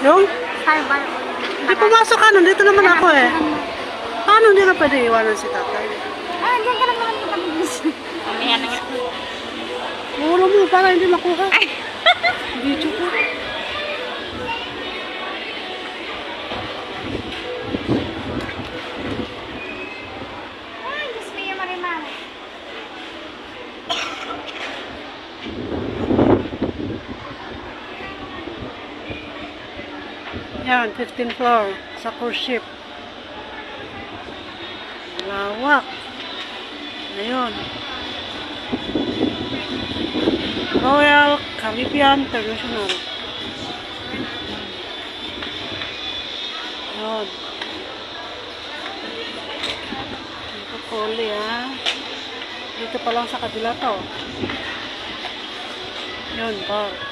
Yung? Skybar. Hindi pumasok ka. Nandito naman ako eh. Paano hindi na pwede iwanan si tatay? Ah, diyan ka lang naman kapag-ibis. Mamaya na nga. Ulo mo para hindi makuha. Video ko. Ay, Diyos mo yung marimari. Yan, 15th floor sa cruise ship. Lawak. Ayun. Royal Caribbean International. Ayun. Ito poli ha. Dito pa lang sa kabila to. Yun, bar.